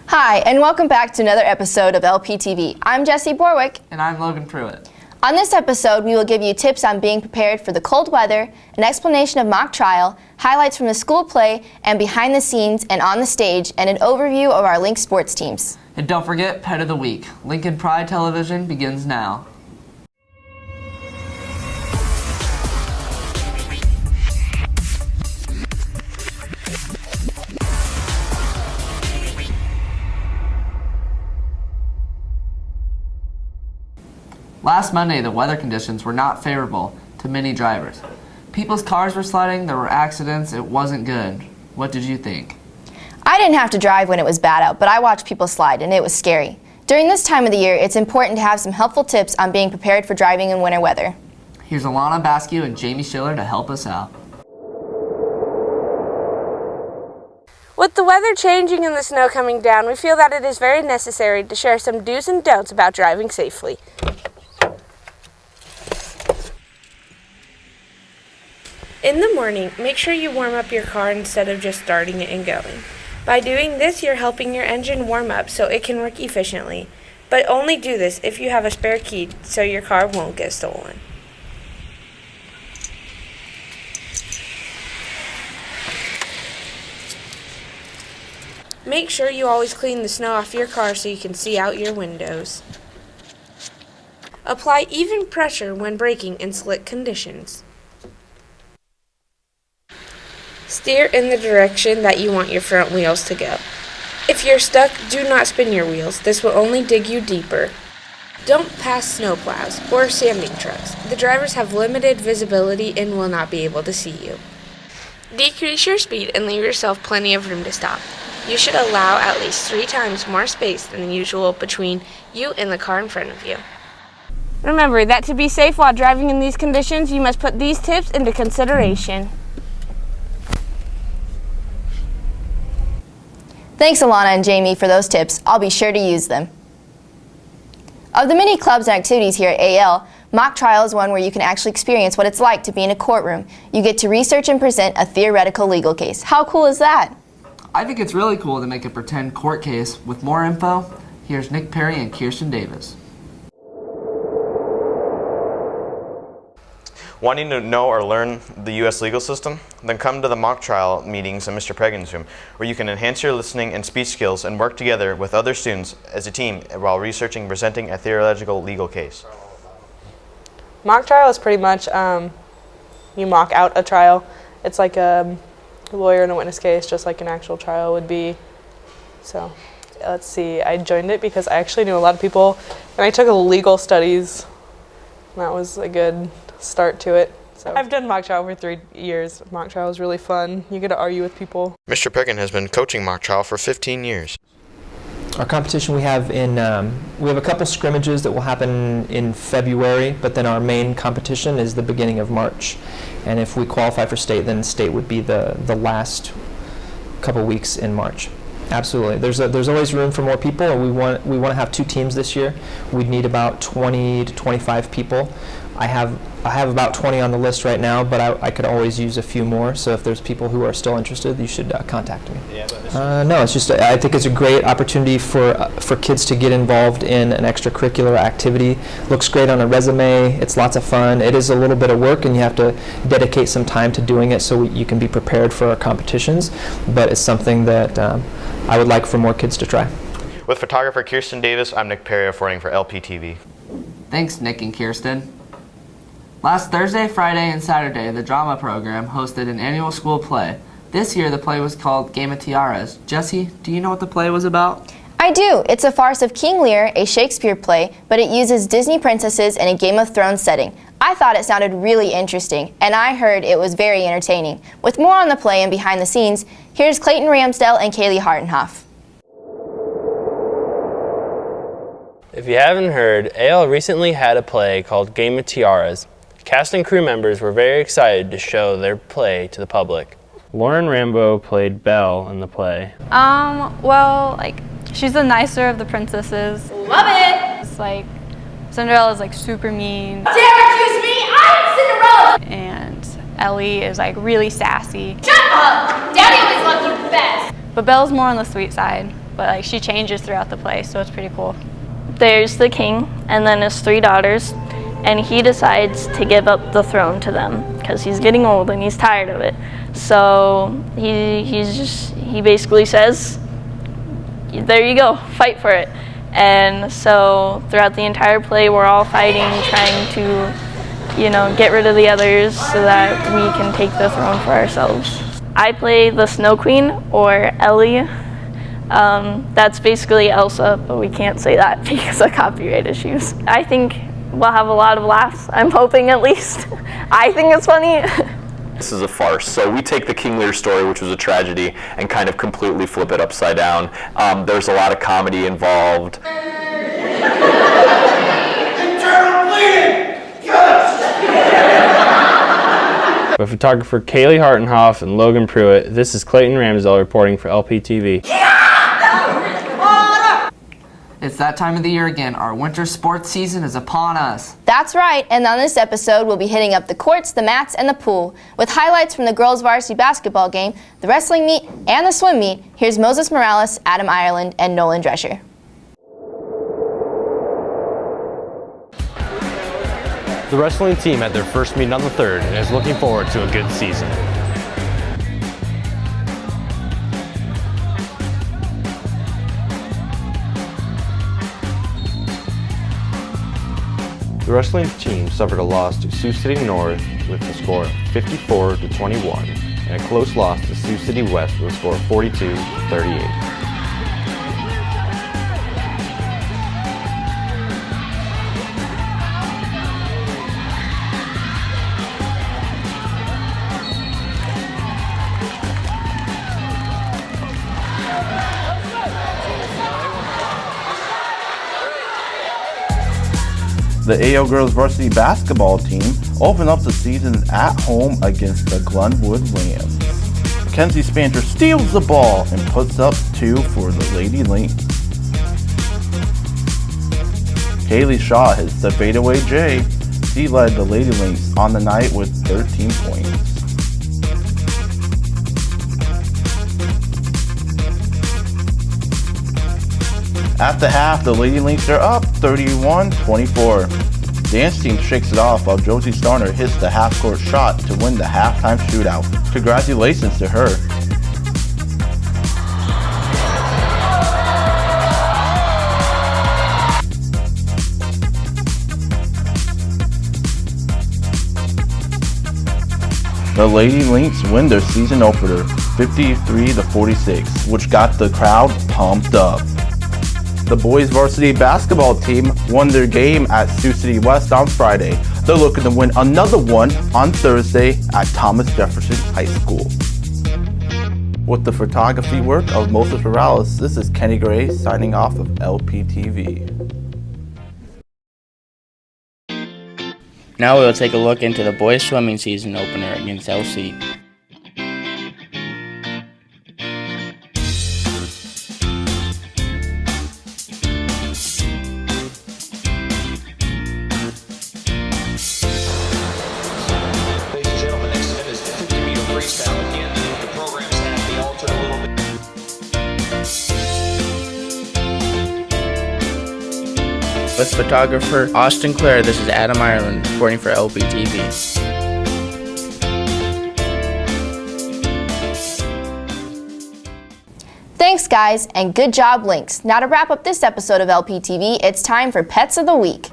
Hi, and welcome back to another episode of LPTV. I'm Jessie Borwick. And I'm Logan Pruitt. On this episode, we will give you tips on being prepared for the cold weather, an explanation of mock trial, highlights from the school play, and behind the scenes and on the stage, and an overview of our Link sports teams. And don't forget, Pet of the Week. Lincoln Pride Television begins now. Last Monday, the weather conditions were not favorable to many drivers. People's cars were sliding, there were accidents, it wasn't good. What did you think? I didn't have to drive when it was bad out, but I watched people slide, and it was scary. During this time of the year, it's important to have some helpful tips on being prepared for driving in winter weather. Here's Alana Bascu and Jamie Schiller to help us out. With the weather changing and the snow coming down, we feel that it is very necessary to share some do's and don'ts about driving safely. In the morning, make sure you warm up your car instead of just starting it and going. By doing this, you're helping your engine warm up so it can work efficiently. But only do this if you have a spare key so your car won't get stolen. Make sure you always clean the snow off your car so you can see out your windows. Apply even pressure when braking in slick conditions. Steer in the direction that you want your front wheels to go. If you're stuck, do not spin your wheels. This will only dig you deeper. Don't pass snowplows or sanding trucks. The drivers have limited visibility and will not be able to see you. Decrease your speed and leave yourself plenty of room to stop. You should allow at least 3 times more space than usual between you and the car in front of you. Remember that to be safe while driving in these conditions, you must put these tips into consideration. Thanks, Alana and Jamie, for those tips. I'll be sure to use them. Of the many clubs and activities here at AL, mock trial is one where you can actually experience what it's like to be in a courtroom. You get to research and present a theoretical legal case. How cool is that? I think it's really cool to make a pretend court case. With more info, here's Nick Perry and Kirsten Davis. Wanting to know or learn the U.S. legal system? Then come to the mock trial meetings in Mr. Pegan's room, where you can enhance your listening and speech skills and work together with other students as a team while researching and presenting a theoretical legal case. Mock trial is pretty much you mock out a trial. It's like a lawyer in a witness case, just like an actual trial would be. So let's see, I joined it because I actually knew a lot of people, and I took a legal studies, and that was a good start to it. So I've done mock trial for 3 years. Mock trial is really fun. You get to argue with people. Mr. Pegan has been coaching mock trial for 15 years. Our competition we have we have a couple scrimmages that will happen in February, but then our main competition is the beginning of March. And if we qualify for state, then state would be the last couple weeks in March. Absolutely. There's always room for more people. We want to have 2 teams this year. We'd need about 20 to 25 people. I have about 20 on the list right now, but I could always use a few more. So if there's people who are still interested, you should contact me. Yeah, no, it's just I think it's a great opportunity for kids to get involved in an extracurricular activity. Looks great on a resume. It's lots of fun. It is a little bit of work, and you have to dedicate some time to doing it so you can be prepared for our competitions. But it's something that I would like for more kids to try. With photographer Kirsten Davis, I'm Nick Perry reporting for LPTV. Thanks, Nick and Kirsten. Last Thursday, Friday, and Saturday, the drama program hosted an annual school play. This year, the play was called Game of Tiaras. Jessie, do you know what the play was about? I do. It's a farce of King Lear, a Shakespeare play, but it uses Disney princesses in a Game of Thrones setting. I thought it sounded really interesting, and I heard it was very entertaining. With more on the play and behind the scenes, here's Clayton Ramsdell and Kaylee Hartenhoff. If you haven't heard, AL recently had a play called Game of Tiaras. Cast and crew members were very excited to show their play to the public. Lauren Rambo played Belle in the play. Well, she's the nicer of the princesses. Love it! It's Cinderella's super mean. Dare accuse me? I'm Cinderella! And Ellie is really sassy. Shut up! Daddy always loved you best! But Belle's more on the sweet side. but like she changes throughout the play, so it's pretty cool. There's the king and then his 3 daughters, and he decides to give up the throne to them because he's getting old and he's tired of it. So he basically says, there you go, fight for it. And so throughout the entire play, we're all fighting, trying to, get rid of the others so that we can take the throne for ourselves. I play the Snow Queen, or Ellie. That's basically Elsa, but we can't say that because of copyright issues. I think we'll have a lot of laughs. I'm hoping, at least. I think it's funny. This is a farce. So we take the King Lear story, which was a tragedy, and kind of completely flip it upside down. There's a lot of comedy involved. Internal bleeding! With photographer Kaylee Hartenhoff and Logan Pruitt, this is Clayton Ramsdell reporting for LPTV. It's that time of the year again. Our winter sports season is upon us. That's right, and on this episode, we'll be hitting up the courts, the mats, and the pool. With highlights from the girls' varsity basketball game, the wrestling meet, and the swim meet, here's Moses Morales, Adam Ireland, and Nolan Drescher. The wrestling team had their first meeting on the 3rd and is looking forward to a good season. The wrestling team suffered a loss to Sioux City North with a score of 54-21 and a close loss to Sioux City West with a score of 42-38. The AL girls varsity basketball team opened up the season at home against the Glenwood Rams. Mackenzie Spanter steals the ball and puts up 2 for the Lady Lynx. Kaylee Shaw hits the fadeaway J. She led the Lady Lynx on the night with 13 points. At the half, the Lady Lynx are up 31-24. Dance team shakes it off while Josie Starner hits the half-court shot to win the halftime shootout. Congratulations to her. The Lady Lynx win their season opener 53-46, which got the crowd pumped up. The boys varsity basketball team won their game at Sioux City West on Friday. They're looking to win another one on Thursday at Thomas Jefferson High School. With the photography work of Moses Morales, this is Kenny Gray signing off of LPTV. Now we'll take a look into the boys swimming season opener against LC. With photographer Austin Clare, this is Adam Ireland reporting for LPTV. Thanks, guys, and good job, Lynx. Now to wrap up this episode of LPTV, it's time for Pets of the Week.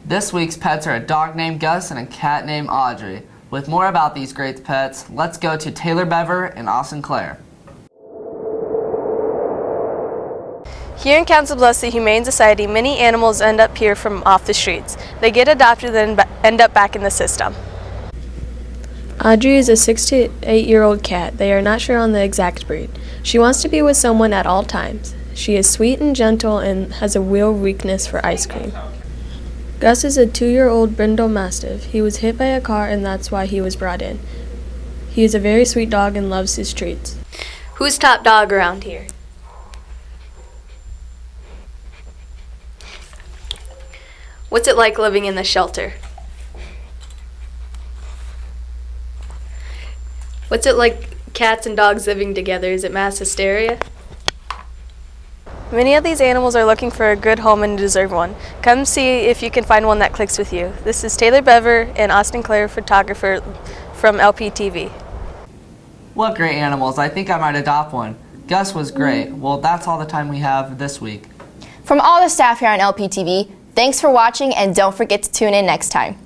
This week's pets are a dog named Gus and a cat named Audrey. With more about these great pets, let's go to Taylor Bever and Austin Clare. Here in Council Bluffs, the Humane Society, many animals end up here from off the streets. They get adopted and then end up back in the system. Audrey is a 6 to 8-year-old cat. They are not sure on the exact breed. She wants to be with someone at all times. She is sweet and gentle and has a real weakness for ice cream. Gus is a 2-year-old Brindle Mastiff. He was hit by a car and that's why he was brought in. He is a very sweet dog and loves his treats. Who's top dog around here? What's it like living in the shelter? What's it like cats and dogs living together? Is it mass hysteria? Many of these animals are looking for a good home and deserve one. Come see if you can find one that clicks with you. This is Taylor Bever and Austin Clare, photographer from LPTV. What great animals. I think I might adopt one. Gus was great. Well, that's all the time we have this week. From all the staff here on LPTV, thanks for watching and don't forget to tune in next time.